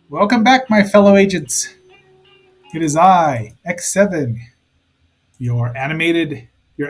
Welcome back, my fellow agents. It is I, X7, your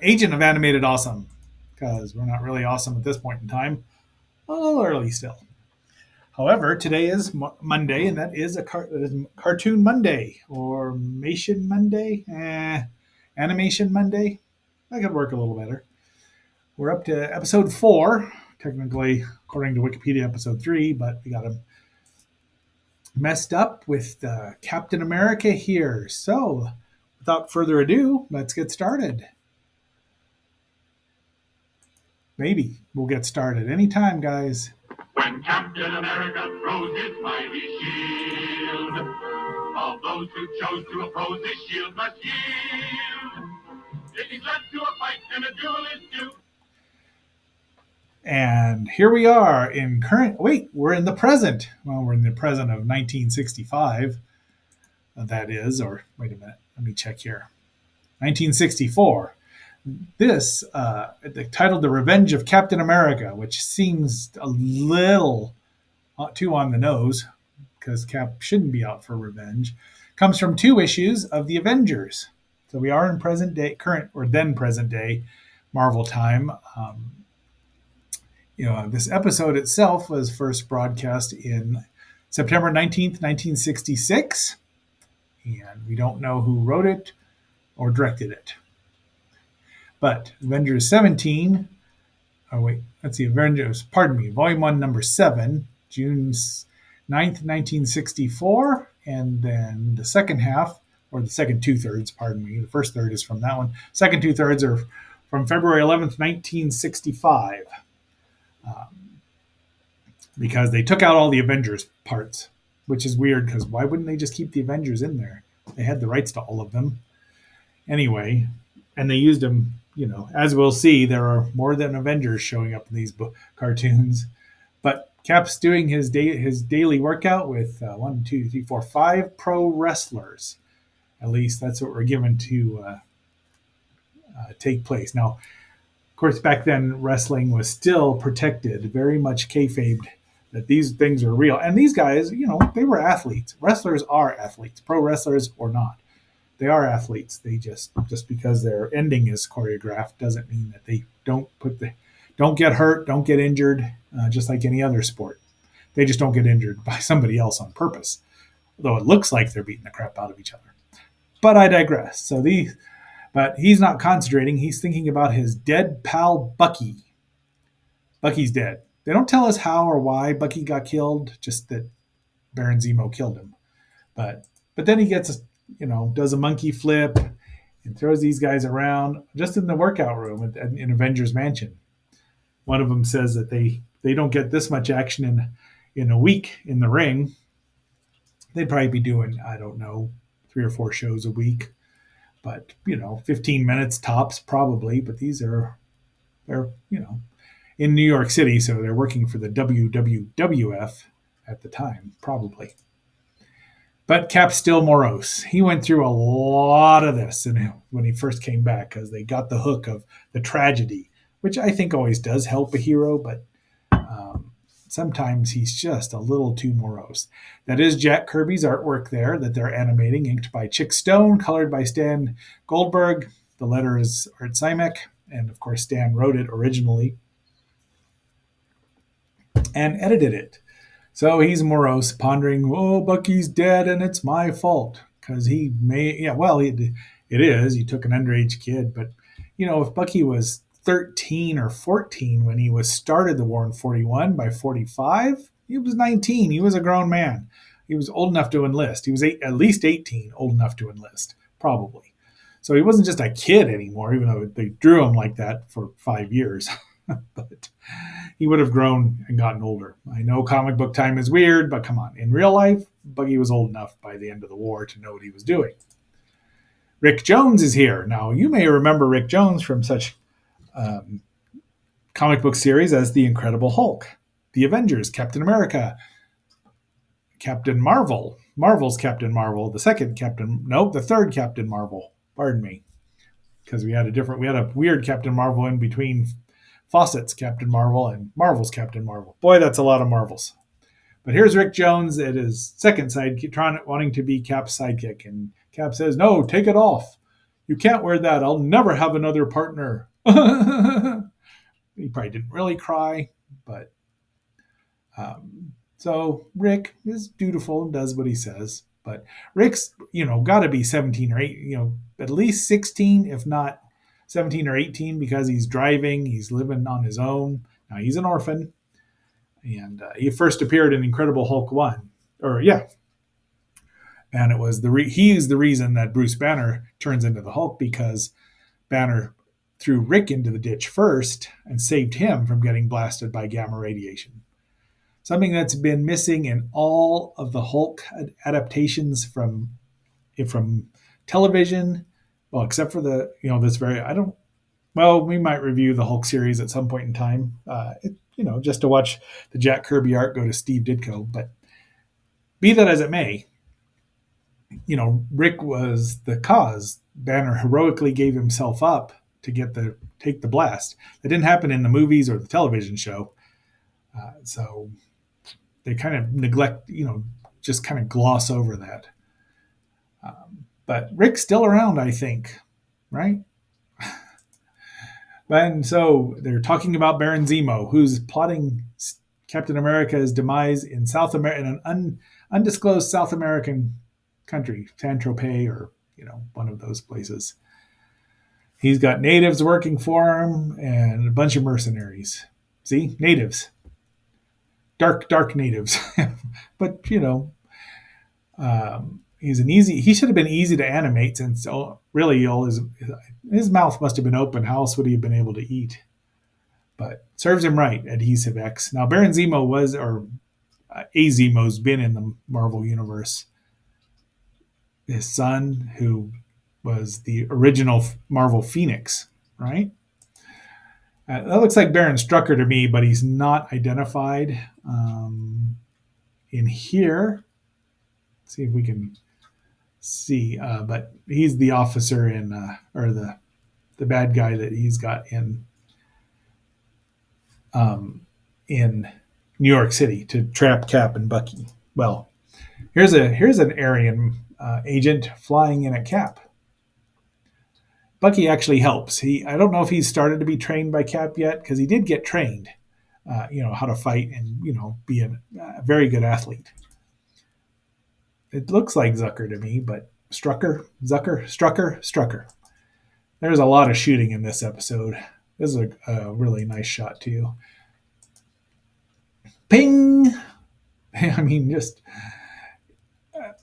agent of animated awesome. Because we're not really awesome at this point in time. A little early still. However, today is Monday, and that is Cartoon Monday or Mation Monday. Animation Monday. That could work a little better. We're up to episode 4, technically, according to Wikipedia, episode 3, but we got them messed up with Captain America here. So, without further ado, let's get started. Maybe we'll get started anytime, guys. When Captain America throws his mighty shield, all those who chose to oppose his shield must yield. If he's led to a fight, then a duel is due. And here we are in we're in the present. Well, we're in the present of 1965. That is, or wait a minute, let me check here. 1964. This, titled The Revenge of Captain America, which seems a little too on the nose because Cap shouldn't be out for revenge, comes from 2 issues of the Avengers. So we are in present day Marvel time. This episode itself was first broadcast in September 19th, 1966, and we don't know who wrote it or directed it. But Avengers 17, Volume 1, Number 7, June 9th, 1964, and then the second half, or the second 2/3, the first third is from that one. Second 2/3 are from February 11th, 1965. Because they took out all the Avengers parts, which is weird because why wouldn't they just keep the Avengers in there? They had the rights to all of them. Anyway, and they used them, as we'll see, there are more than Avengers showing up in these cartoons. But Cap's doing his daily workout with 5 pro wrestlers. At least that's what we're given to take place. Now, of course, back then, wrestling was still protected, very much kayfabed that these things are real. And these guys, they were athletes. Wrestlers are athletes, pro wrestlers or not. They are athletes. They just because their ending is choreographed doesn't mean that they don't get hurt, don't get injured, just like any other sport. They just don't get injured by somebody else on purpose, though it looks like they're beating the crap out of each other. But I digress. But he's not concentrating. He's thinking about his dead pal Bucky. Bucky's dead. They don't tell us how or why Bucky got killed, just that Baron Zemo killed him. But then he gets, does a monkey flip and throws these guys around just in the workout room in Avengers Mansion. One of them says that they don't get this much action in a week in the ring. They'd probably be doing, I don't know, 3 or 4 shows a week. But, 15 minutes tops probably. But they're, in New York City, so they're working for the WWF at the time, probably. But Cap's still morose. He went through a lot of this when he first came back because they got the hook of the tragedy, which I think always does help a hero, but sometimes he's just a little too morose. That is Jack Kirby's artwork there that they're animating, inked by Chick Stone, colored by Stan Goldberg. The letter is Art Simek, and of course Stan wrote it originally and edited it. So he's morose, pondering, oh, Bucky's dead and it's my fault. Because it is. He took an underage kid. But, if Bucky was 13 or 14 when he started the war in 41, by 45, he was 19. He was a grown man. He was old enough to enlist. He was at least 18, old enough to enlist, probably. So he wasn't just a kid anymore, even though they drew him like that for 5 years. But he would have grown and gotten older. I know comic book time is weird, but come on. In real life, Bucky was old enough by the end of the war to know what he was doing. Rick Jones is here. Now, you may remember Rick Jones from such comic book series as The Incredible Hulk, The Avengers, Captain America, Captain Marvel, Marvel's Captain Marvel, the third Captain Marvel. Pardon me. Because we had a weird Captain Marvel in between Fawcett's Captain Marvel and Marvel's Captain Marvel. Boy, that's a lot of Marvels. But here's Rick Jones at his second sidekick, wanting to be Cap's sidekick. And Cap says, "No, take it off. You can't wear that. I'll never have another partner." He probably didn't really cry, but so Rick is dutiful and does what he says. But Rick's, got to be 17 or 8, at least 16, if not 17 or 18, because he's driving, he's living on his own. Now he's an orphan, and he first appeared in Incredible Hulk 1, or yeah, and it was he's the reason that Bruce Banner turns into the Hulk, because Banner threw Rick into the ditch first and saved him from getting blasted by gamma radiation. Something that's been missing in all of the Hulk adaptations from television, well, except for we might review the Hulk series at some point in time, just to watch the Jack Kirby art go to Steve Ditko. But be that as it may, Rick was the cause. Banner heroically gave himself up to take the blast. That didn't happen in the movies or the television show. So they kind of neglect, just kind of gloss over that. But Rick's still around, I think, right? And so they're talking about Baron Zemo, who's plotting Captain America's demise in South America, in an undisclosed South American country, Saint-Tropez, or one of those places. He's got natives working for him and a bunch of mercenaries. See, natives, dark natives, but he should have been easy to animate, since really all his mouth must have been open. How else would he have been able to eat? But serves him right, Adhesive X. Now Baron Zemo Zemo's been in the Marvel Universe. His son, who was the original Marvel Phoenix, right? That looks like Baron Strucker to me, but he's not identified in here. Let's see if we can see, but he's the officer or the bad guy that he's got in New York City to trap Cap and Bucky. Well, here's an Aryan agent flying in at Cap. Bucky actually helps. I don't know if he's started to be trained by Cap yet, because he did get trained, how to fight and be a very good athlete. It looks like Zucker to me, but Strucker. There's a lot of shooting in this episode. This is a really nice shot too. Ping! I mean, just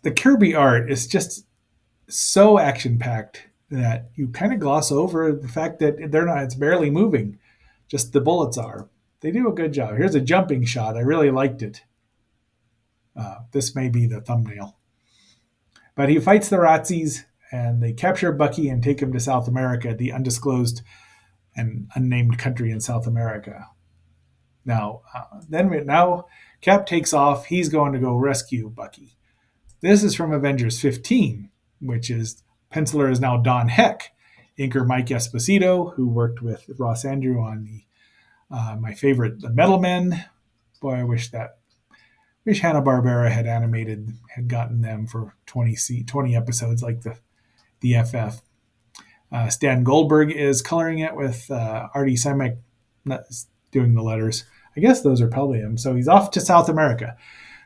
the Kirby art is just so action-packed that you kind of gloss over the fact that it's barely moving. Just the bullets are. They do a good job. Here's a jumping shot. I really liked it. This may be the thumbnail. But he fights the Razzies, and they capture Bucky and take him to South America, the undisclosed and unnamed country in South America. Now Cap takes off. He's going to go rescue Bucky. This is from Avengers 15, which is penciler is now Don Heck, inker Mike Esposito, who worked with Ross Andrew on my favorite, The Metal Men. Boy, I wish Hanna-Barbera had gotten them for 20 episodes like the FF. Stan Goldberg is coloring it with Artie Simek doing the letters. I guess those are probably him. So he's off to South America.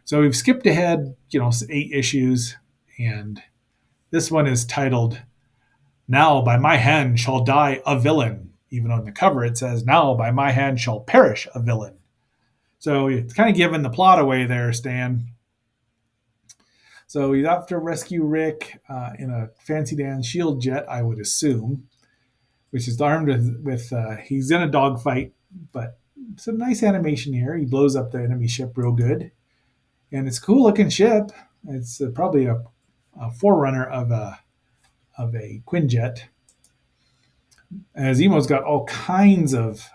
So we've skipped ahead, 8 issues, and this one is titled, "Now by my hand shall die a villain." Even on the cover it says, "Now by my hand shall perish a villain." So it's kind of giving the plot away there, Stan. So he's off to rescue Rick in a fancy Dan shield jet, I would assume, which is armed with he's in a dogfight, but some nice animation here. He blows up the enemy ship real good. And it's a cool looking ship. It's probably a forerunner of a Quinjet. Zemo's got all kinds of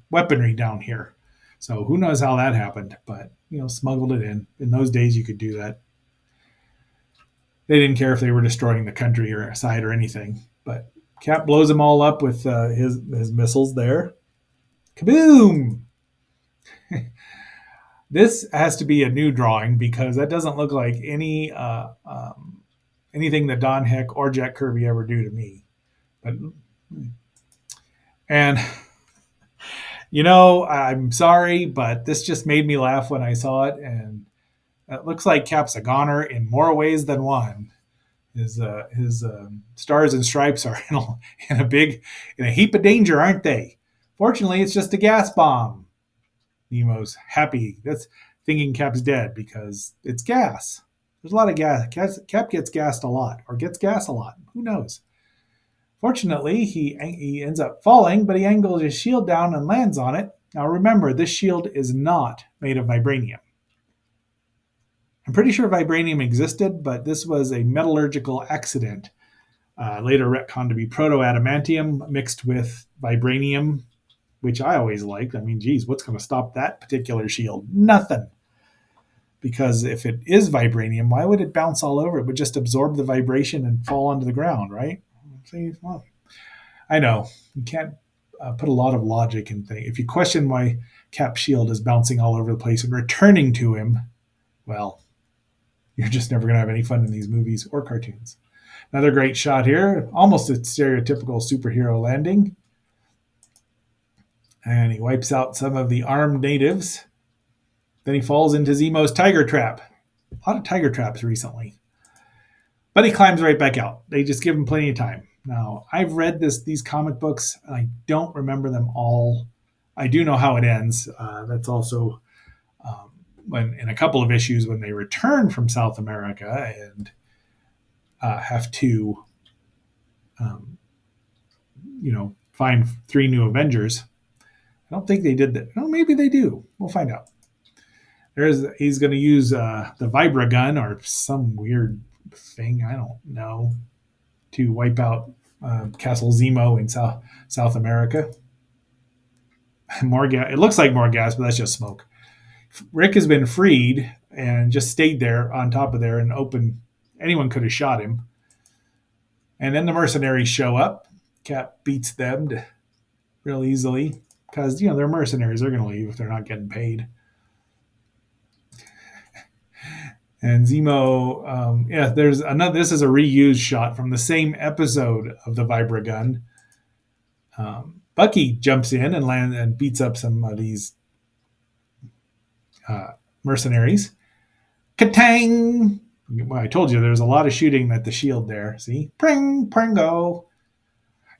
weaponry down here. So who knows how that happened, but smuggled it in. In those days, you could do that. They didn't care if they were destroying the country or side or anything. But Cap blows them all up with his missiles there. Kaboom! This has to be a new drawing because that doesn't look like anything that Don Heck or Jack Kirby ever do to me. But and I'm sorry, but this just made me laugh when I saw it, and it looks like Cap's a goner in more ways than one. His stars and stripes are in a heap of danger, aren't they? Fortunately, it's just a gas bomb. Nemo's happy. That's thinking Cap's dead because it's gas. There's a lot of gas. Cap gets gassed a lot, or gets gas a lot. Who knows? Fortunately, he ends up falling, but he angles his shield down and lands on it. Now remember, this shield is not made of vibranium. I'm pretty sure vibranium existed, but this was a metallurgical accident. Later retconned to be proto-adamantium mixed with vibranium, which I always liked. I mean, geez, what's going to stop that particular shield? Nothing. Because if it is vibranium, why would it bounce all over? It would just absorb the vibration and fall onto the ground, right? See, well, I know you can't put a lot of logic in things. If you question why Cap's shield is bouncing all over the place and returning to him, well, you're just never going to have any fun in these movies or cartoons. Another great shot here, almost a stereotypical superhero landing. And he wipes out some of the armed natives. Then he falls into Zemo's tiger trap. A lot of tiger traps recently. But he climbs right back out. They just give him plenty of time. Now, I've read these comic books, and I don't remember them all. I do know how it ends. That's also when in a couple of issues when they return from South America and have to, find 3 new Avengers. I don't think they did that. No, maybe they do. We'll find out. He's going to use the Vibra gun or some weird thing, I don't know, to wipe out Castle Zemo in South America. More gas. It looks like more gas, but that's just smoke. Rick has been freed and just stayed there on top of there and open. Anyone could have shot him. And then the mercenaries show up. Cap beats them real easily because they're mercenaries. They're going to leave if they're not getting paid. And Zemo, there's another. This is a reused shot from the same episode of the Vibra gun. Bucky jumps in and lands and beats up some of these mercenaries. Katang! Well, I told you there's a lot of shooting at the shield there. See, pring, pringo.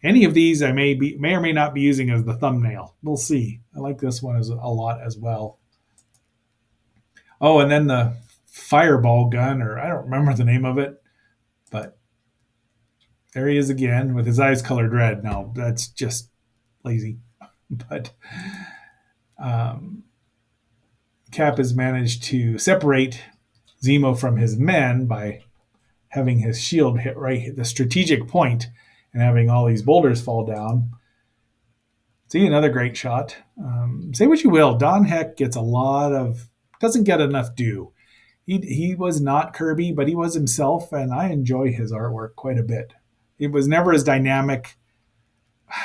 Any of these I may or may not be using as the thumbnail. We'll see. I like this one a lot as well. Oh, and then the fireball gun, or I don't remember the name of it, but there he is again with his eyes colored red. Now that's just lazy, but Cap has managed to separate Zemo from his men by having his shield hit right at the strategic point and having all these boulders fall down. See, another great shot. Say what you will, Don Heck doesn't get enough due. He was not Kirby, but he was himself, and I enjoy his artwork quite a bit. It was never as dynamic.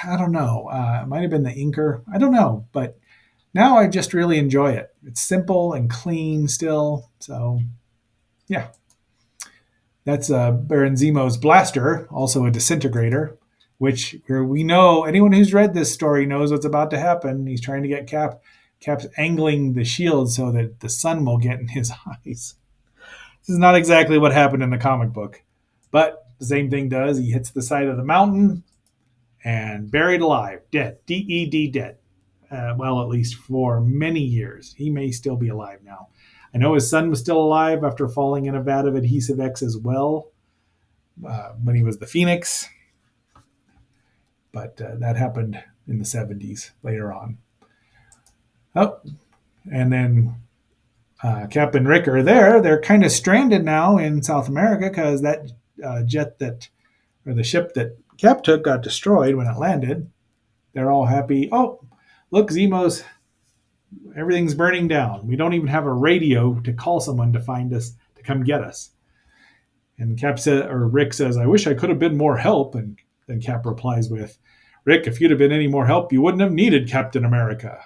I don't know. It might have been the inker. I don't know, but now I just really enjoy it. It's simple and clean still. So, yeah. That's Baron Zemo's blaster, also a disintegrator, which we know anyone who's read this story knows what's about to happen. He's trying to get Cap. Cap's angling the shield so that the sun will get in his eyes. This is not exactly what happened in the comic book, but the same thing does. He hits the side of the mountain and buried alive, dead, D-E-D, dead. Well, at least for many years. He may still be alive now. I know his son was still alive after falling in a vat of Adhesive X as well when he was the Phoenix, but that happened in the 70s later on. Oh, and then Cap and Rick are there. They're kind of stranded now in South America because that the ship that Cap took got destroyed when it landed. They're all happy. Oh, look, everything's burning down. We don't even have a radio to call someone to find us, to come get us. And Rick says, I wish I could have been more help. And then Cap replies with, Rick, if you'd have been any more help, you wouldn't have needed Captain America.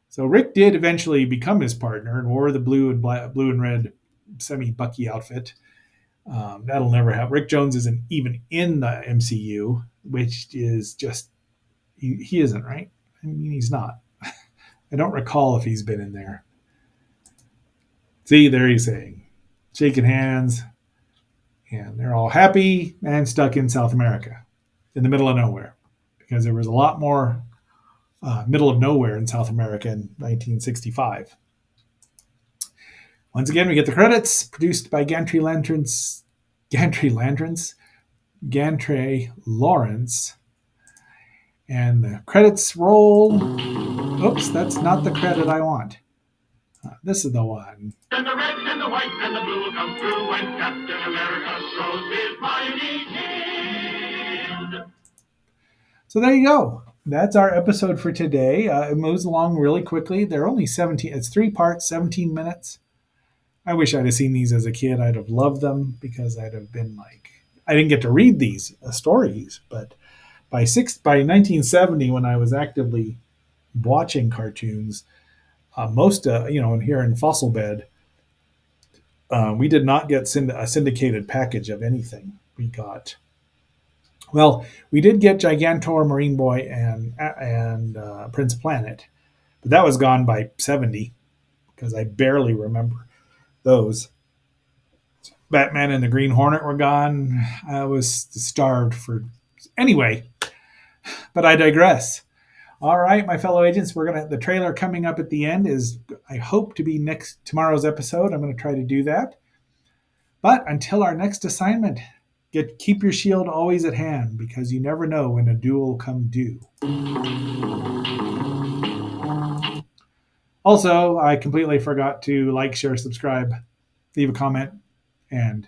So Rick did eventually become his partner and wore the blue and red semi Bucky outfit. That'll never happen. Rick Jones isn't even in the MCU, which is just he isn't, right. I mean, he's not. I don't recall if he's been in there. See, there he's saying, shaking hands, and they're all happy and stuck in South America, in the middle of nowhere, because there was a lot more middle of nowhere in South America in 1965. Once again, we get the credits, produced by Gantry Lawrence, and the credits roll. Oops, that's not the credit I want. This is the one. And the red and the white and the blue will come through when Captain America throws his mighty shield. So there you go. That's our episode for today. It moves along really quickly. They're only 17. It's 3 parts, 17 minutes. I wish I'd have seen these as a kid. I'd have loved them because I'd have been like, I didn't get to read these stories, but by 1970, when I was actively watching cartoons, most here in Fossil Bed, we did not get a syndicated package of anything. We did get Gigantor, Marine Boy, and Prince Planet, but that was gone by 70 because I barely remember those. Batman and the Green Hornet were gone. I was starved for anyway, but I digress. All right, my fellow agents, the trailer coming up at the end is, I hope, to be tomorrow's episode. I'm going to try to do that. But until our next assignment, keep your shield always at hand, because you never know when a duel come due. Also, I completely forgot to like, share, subscribe, leave a comment, and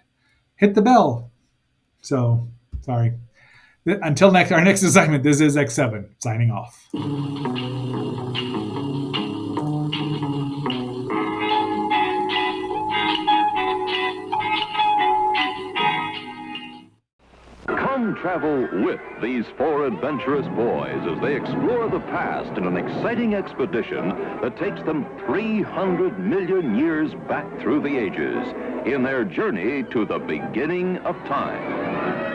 hit the bell. So, sorry. Until our next assignment, this is X7 signing off. Come travel with these 4 adventurous boys as they explore the past in an exciting expedition that takes them 300 million years back through the ages in their journey to the beginning of time.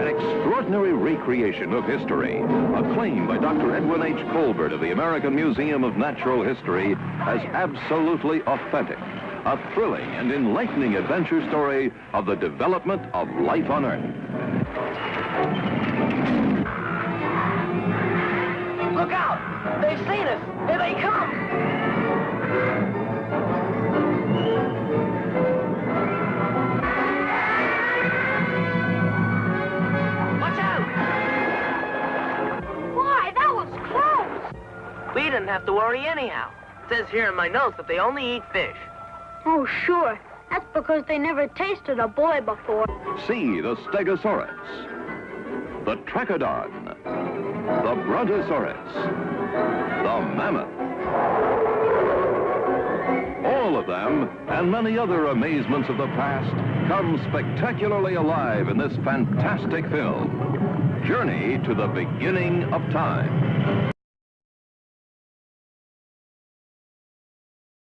An extraordinary recreation of history, acclaimed by Dr. Edwin H. Colbert of the American Museum of Natural History as absolutely authentic. A thrilling and enlightening adventure story of the development of life on Earth. Look out! They've seen us! Here they come! Watch out! Why, that was close! We didn't have to worry anyhow. It says here in my notes that they only eat fish. Oh, sure. That's because they never tasted a boy before. See the Stegosaurus, the Trachodon, the Brontosaurus, the Mammoth. All of them, and many other amazements of the past, come spectacularly alive in this fantastic film, Journey to the Beginning of Time.